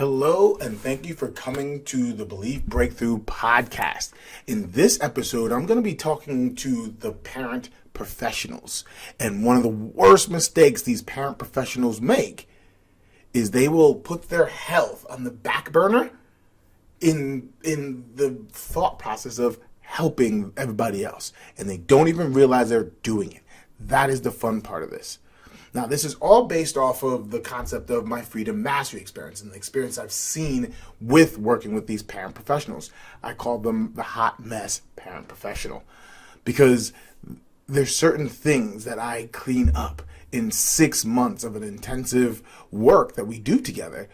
Hello, and thank you for coming to the Belief Breakthrough podcast. In this episode, I'm going to be talking to the parent professionals. And one of the worst mistakes these parent professionals make is they will put their health on the back burner in the thought process of helping everybody else. And they don't even realize they're doing it. That is the fun part of this. Now, this is all based off of the concept of my freedom mastery experience and the experience I've seen with working with these parent professionals. I call them the hot mess parent professional because there's certain things that I clean up in 6 months of an intensive work that we do together.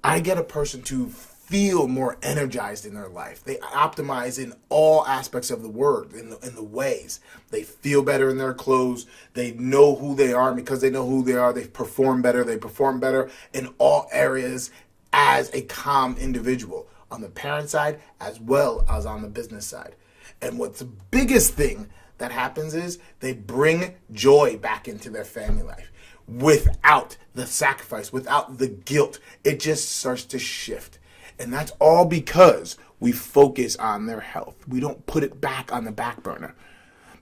I get a person to feel more energized in their life. They optimize in all aspects of the word, in the ways. They feel better in their clothes. They know who they are, and because they know who they are, they perform better. They perform better in all areas as a calm individual, on the parent side as well as on the business side. And what's the biggest thing that happens is they bring joy back into their family life without the sacrifice, without the guilt. It just starts to shift. And that's all because we focus on their health. We don't put it back on the back burner.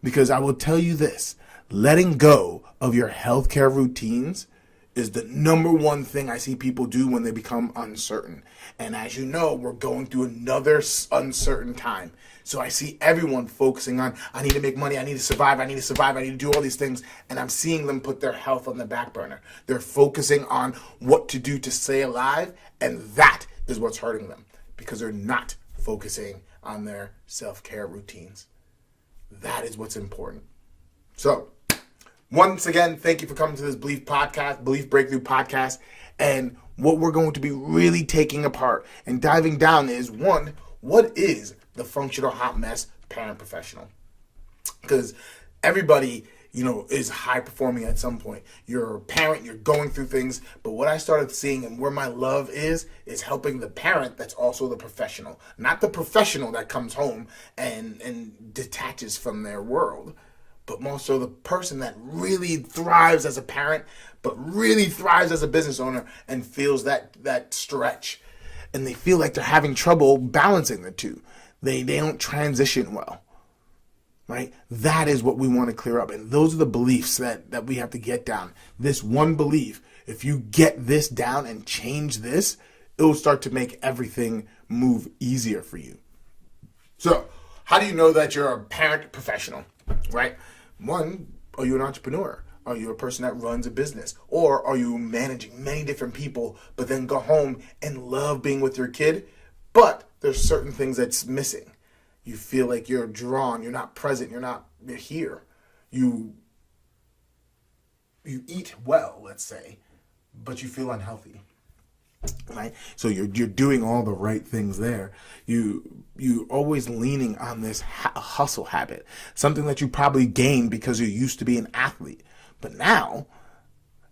Because I will tell you this, letting go of your healthcare routines is the number one thing I see people do when they become uncertain. And as you know, we're going through another uncertain time. So I see everyone focusing on, I need to make money, I need to survive, I need to do all these things. And I'm seeing them put their health on the back burner. They're focusing on what to do to stay alive, and that is what's hurting them because they're not focusing on their self-care routines. That is what's important. So, once again, thank you for coming to this Belief Breakthrough podcast. And what we're going to be really taking apart and diving down is, one, what is the functional hot mess parent professional? Because everybody, is high performing at some point. You're a parent, you're going through things, but what I started seeing and where my love is helping the parent that's also the professional. Not the professional that comes home and detaches from their world, but more so the person that really thrives as a parent, but really thrives as a business owner and feels that stretch. And they feel like they're having trouble balancing the two. They don't transition well. Right? That is what we want to clear up. And those are the beliefs that we have to get down. This one belief, if you get this down and change this, it will start to make everything move easier for you. So, how do you know that you're a parent professional? Right? One, are you an entrepreneur? Are you a person that runs a business? Or are you managing many different people, but then go home and love being with your kid? But there's certain things that's missing. You feel like you're drawn, you're not present, you're here. You eat well, let's say, but you feel unhealthy. Right? So you're doing all the right things there. You're always leaning on this hustle habit, something that you probably gained because you used to be an athlete. But now,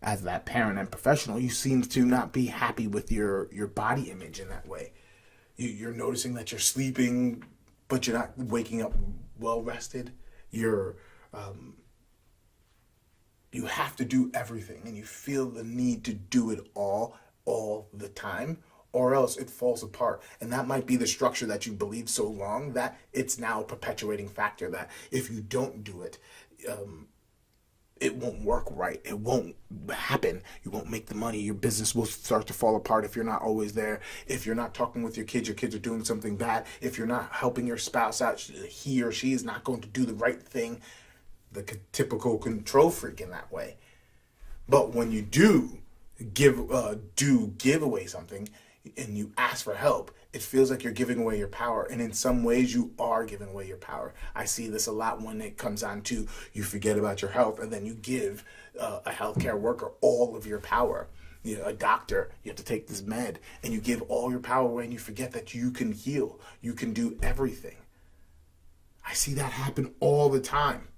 as that parent and professional, you seem to not be happy with your body image in that way. You're noticing that you're sleeping, but you're not waking up well rested. You have to do everything, and you feel the need to do it all the time, or else it falls apart. And that might be the structure that you believed so long that it's now a perpetuating factor that if you don't do it, it won't work right. It won't happen. You won't make the money. Your business will start to fall apart if you're not always there. If you're not talking with your kids are doing something bad. If you're not helping your spouse out, he or she is not going to do the right thing. The typical control freak in that way. But when you do give away something and you ask for help, it feels like you're giving away your power. And in some ways, you are giving away your power. I see this a lot when it comes on to you forget about your health and then you give a healthcare worker all of your power. A doctor, you have to take this med, and you give all your power away and you forget that you can heal. You can do everything. I see that happen all the time.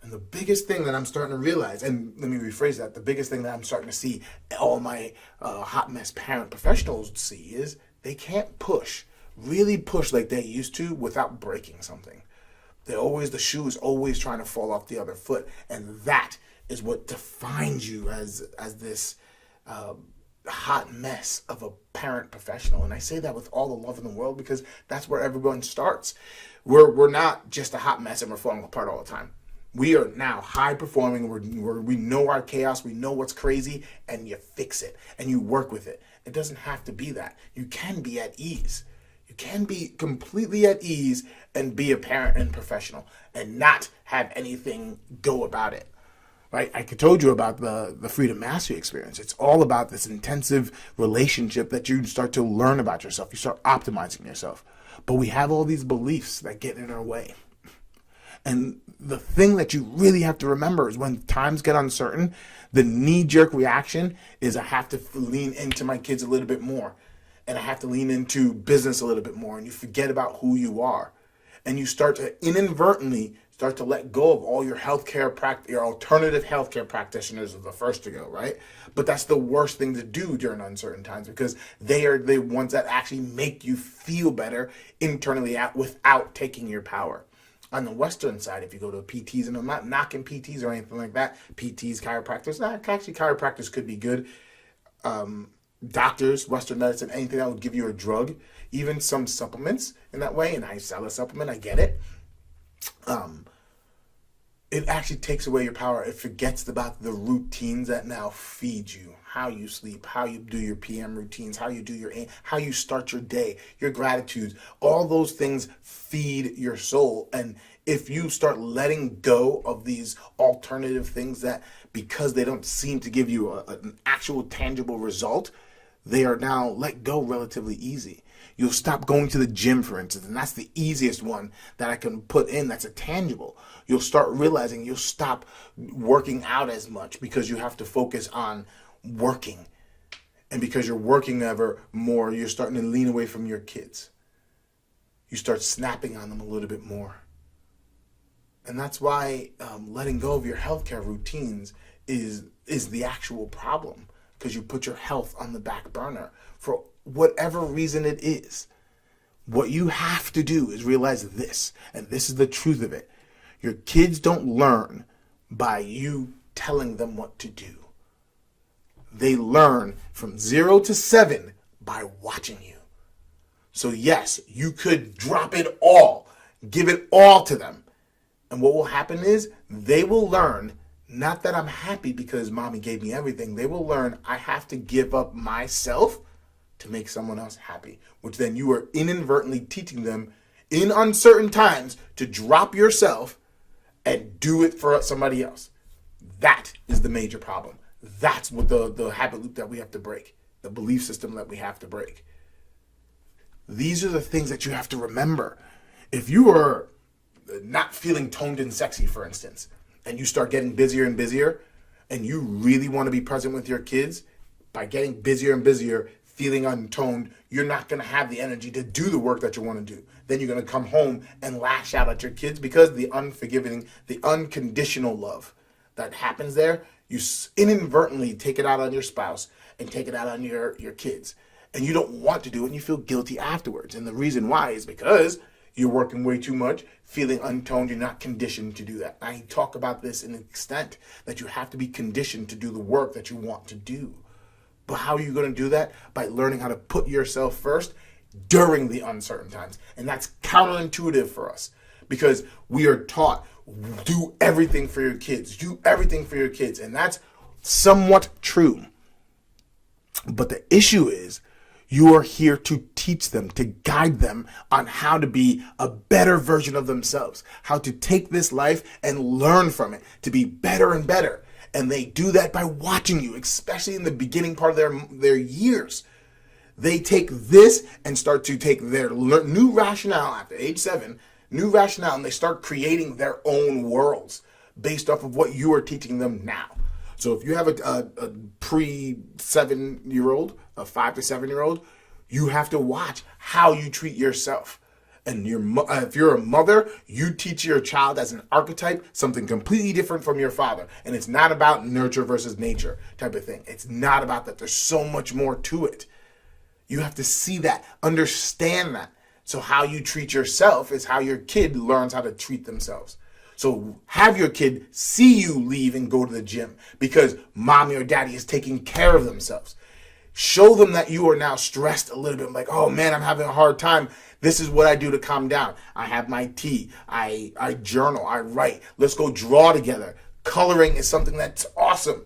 And the biggest thing that I'm starting to realize, and let me rephrase that, the biggest thing that I'm starting to see all my hot mess parent professionals see is they can't really push like they used to without breaking something. The shoe is always trying to fall off the other foot. And that is what defines you as this hot mess of a parent professional. And I say that with all the love in the world because that's where everyone starts. We're not just a hot mess and we're falling apart all the time. We are now high performing. We know our chaos. We know what's crazy, and you fix it and you work with it. It doesn't have to be that. You can be at ease. You can be completely at ease and be a parent and professional and not have anything go about it. Right? I told you about the Freedom Mastery experience. It's all about this intensive relationship that you start to learn about yourself. You start optimizing yourself. But we have all these beliefs that get in our way. And the thing that you really have to remember is when times get uncertain, the knee-jerk reaction is I have to lean into my kids a little bit more. And I have to lean into business a little bit more. And you forget about who you are. And you start to inadvertently start to let go of all your your alternative healthcare practitioners are the first to go, right? But that's the worst thing to do during uncertain times because they are the ones that actually make you feel better internally without taking your power. On the Western side, if you go to PTs, and I'm not knocking PTs or anything like that, PTs, chiropractors, actually chiropractors could be good. Doctors, Western medicine, anything that would give you a drug, even some supplements in that way, and I sell a supplement, I get it. It actually takes away your power. It forgets about the routines that now feed you, how you sleep, how you do your PM routines, how you start your day, your gratitudes. All those things feed your soul. And if you start letting go of these alternative things that, because they don't seem to give you an actual tangible result, they are now let go relatively easy. You'll stop going to the gym, for instance, and that's the easiest one that I can put in that's a tangible. You'll start realizing you'll stop working out as much because you have to focus on working. And because you're working ever more, you're starting to lean away from your kids. You start snapping on them a little bit more. And that's why letting go of your healthcare routines is the actual problem, because you put your health on the back burner for whatever reason it is. What you have to do is realize this, and this is the truth of it. Your kids don't learn by you telling them what to do. They learn from 0 to 7 by watching you. So yes, you could drop it all, give it all to them. And what will happen is they will learn, not that I'm happy because mommy gave me everything. They will learn I have to give up myself to make someone else happy, which then you are inadvertently teaching them in uncertain times to drop yourself and do it for somebody else. That is the major problem. That's what the habit loop that we have to break, the belief system that we have to break. These are the things that you have to remember. If you are not feeling toned and sexy, for instance, and you start getting busier and busier, and you really want to be present with your kids, by getting busier and busier, feeling untoned, you're not going to have the energy to do the work that you want to do. Then you're going to come home and lash out at your kids because the unforgiving, the unconditional love that happens there, you inadvertently take it out on your spouse and take it out on your kids. And you don't want to do it and you feel guilty afterwards. And the reason why is because you're working way too much, feeling untoned, you're not conditioned to do that. I talk about this in an extent that you have to be conditioned to do the work that you want to do. But how are you going to do that? By learning how to put yourself first during the uncertain times. And that's counterintuitive for us because we are taught, do everything for your kids. Do everything for your kids. And that's somewhat true. But the issue is you are here to teach them, to guide them on how to be a better version of themselves, how to take this life and learn from it, to be better and better. And they do that by watching you, especially in the beginning part of their years. They take this and start to take their new rationale after age 7, new rationale, and they start creating their own worlds based off of what you are teaching them now. So if you have a pre-7-year-old, a 5 to 7-year-old, you have to watch how you treat yourself. And if you're a mother, you teach your child as an archetype something completely different from your father. And it's not about nurture versus nature type of thing. It's not about that. There's so much more to it. You have to see that, understand that. So how you treat yourself is how your kid learns how to treat themselves. So have your kid see you leave and go to the gym because mommy or daddy is taking care of themselves. Show them that you are now stressed a little bit. Like, oh man, I'm having a hard time. This is what I do to calm down. I have my tea. I journal. I write. Let's go draw together. Coloring is something that's awesome.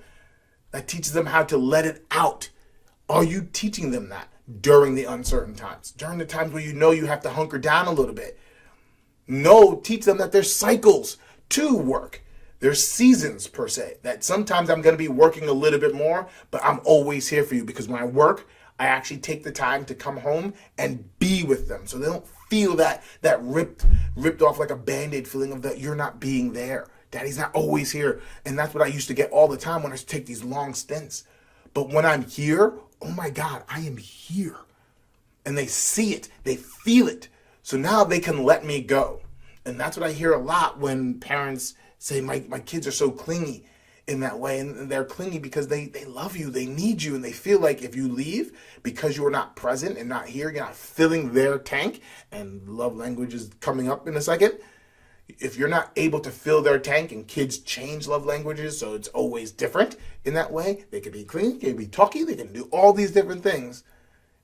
That teaches them how to let it out. Are you teaching them that during the uncertain times? During the times where you know you have to hunker down a little bit? No, teach them that there's cycles to work. There's seasons, per se, that sometimes I'm going to be working a little bit more, but I'm always here for you, because when I work, I actually take the time to come home and be with them, so they don't feel that ripped off like a Band-Aid feeling of that you're not being there. Daddy's not always here. And that's what I used to get all the time when I take these long stints. But when I'm here, oh my God, I am here. And they see it, they feel it. So now they can let me go. And that's what I hear a lot when parents say, my kids are so clingy in that way. And they're clingy because they love you, they need you, and they feel like if you leave, because you are not present and not here, you're not filling their tank, and love language is coming up in a second. If you're not able to fill their tank, and kids change love languages, so it's always different in that way. They can be clingy, they can be talky, they can do all these different things.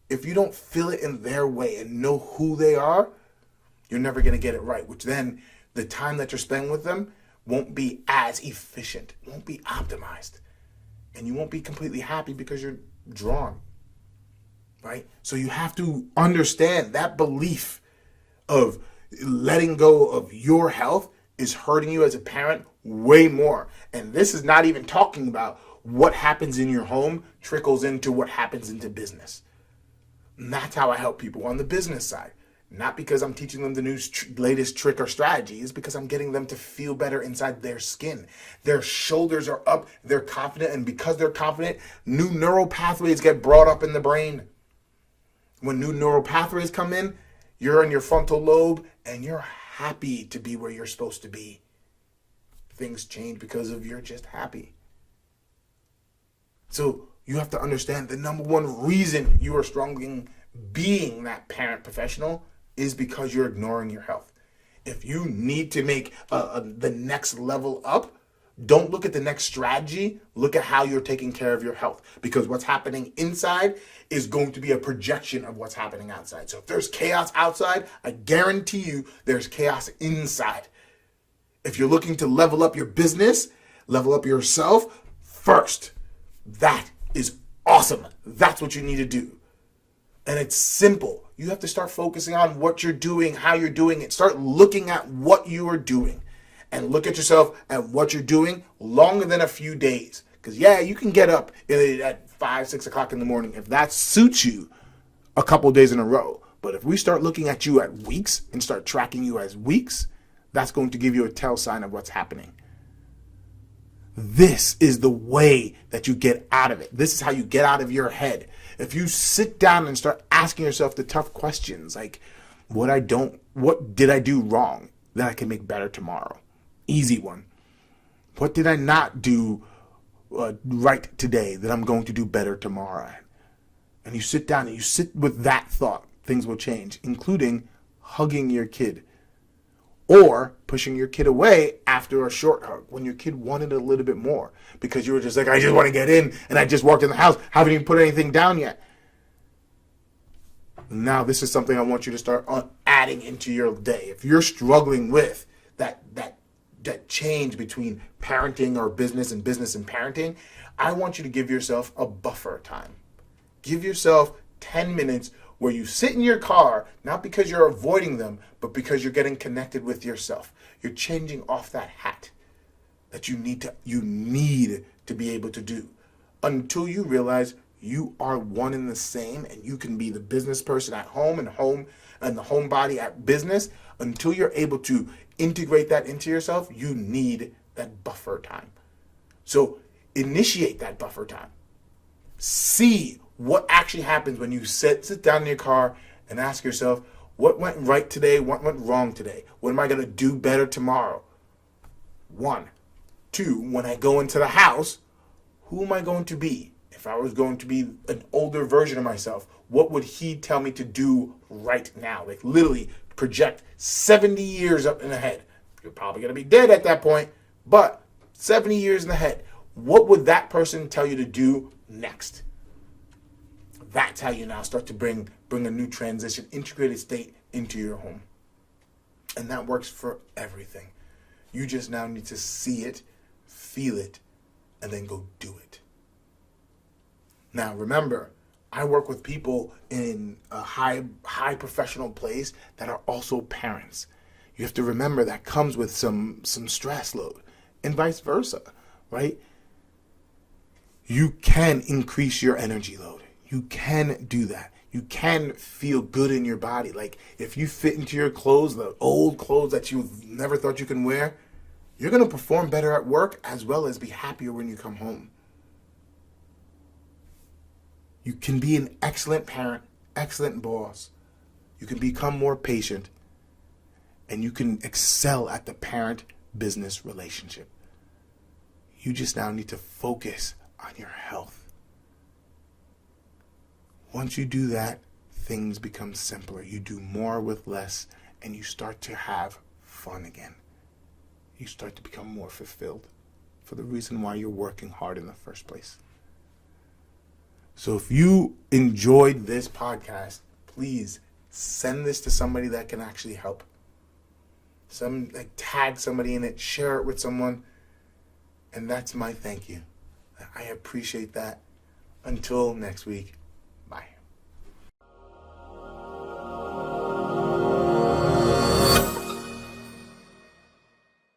If you don't fill it in their way and know who they are, you're never going to get it right, which then the time that you're spending with them won't be as efficient, won't be optimized, and you won't be completely happy because you're drawn, right? So you have to understand that belief of letting go of your health is hurting you as a parent way more. And this is not even talking about what happens in your home trickles into what happens into business. And that's how I help people on the business side. Not because I'm teaching them the latest trick or strategy. It's because I'm getting them to feel better inside their skin. Their shoulders are up, they're confident, and because they're confident, new neural pathways get brought up in the brain. When new neural pathways come in, you're in your frontal lobe, and you're happy to be where you're supposed to be. Things change because of you're just happy. So you have to understand the number one reason you are struggling being that parent professional is because you're ignoring your health. If you need to make the next level up, don't look at the next strategy. Look at how you're taking care of your health, because what's happening inside is going to be a projection of what's happening outside. So if there's chaos outside, I guarantee you there's chaos inside. If you're looking to level up your business, level up yourself first, that is awesome. That's what you need to do. And it's simple. You have to start focusing on what you're doing, how you're doing it. Start looking at what you are doing, and look at yourself and what you're doing longer than a few days. Because yeah, you can get up at 5, 6 o'clock in the morning if that suits you a couple days in a row. But if we start looking at you at weeks and start tracking you as weeks, that's going to give you a tell sign of what's happening. This is the way that you get out of it. This is how you get out of your head. If you sit down and start asking yourself the tough questions, like what did I do wrong that I can make better tomorrow? Easy one. What did I not do right today that I'm going to do better tomorrow? And you sit down and you sit with that thought, things will change, including hugging your kid. Or pushing your kid away after a short hug when your kid wanted a little bit more because you were just like, I just want to get in and I just walked in the house, haven't even put anything down yet. Now this is something I want you to start adding into your day. If you're struggling with that change between parenting or business and parenting, I want you to give yourself a buffer time. Give yourself 10 minutes where you sit in your car, not because you're avoiding them, but because you're getting connected with yourself. You're changing off that hat that you need to be able to do until you realize you are one and the same, and you can be the business person at home and the homebody at business. Until you're able to integrate that into yourself, you need that buffer time. So initiate that buffer time. See what actually happens when you sit down in your car and ask yourself, what went right today? What went wrong today? What am I going to do better tomorrow? 1. 2, when I go into the house, who am I going to be? If I was going to be an older version of myself, what would he tell me to do right now? Like literally project 70 years up in the head. You're probably going to be dead at that point, but 70 years in the head. What would that person tell you to do next? That's how you now start to bring a new transition, integrated state into your home. And that works for everything. You just now need to see it, feel it, and then go do it. Now, remember, I work with people in a high professional place that are also parents. You have to remember that comes with some stress load, and vice versa, right? You can increase your energy load. You can do that. You can feel good in your body. Like if you fit into your clothes, the old clothes that you never thought you can wear, you're going to perform better at work as well as be happier when you come home. You can be an excellent parent, excellent boss. You can become more patient, and you can excel at the parent-business relationship. You just now need to focus on your health. Once you do that, things become simpler. You do more with less, and you start to have fun again. You start to become more fulfilled for the reason why you're working hard in the first place. So if you enjoyed this podcast, please send this to somebody that can actually help. Tag somebody in it, share it with someone, and that's my thank you. I appreciate that. Until next week.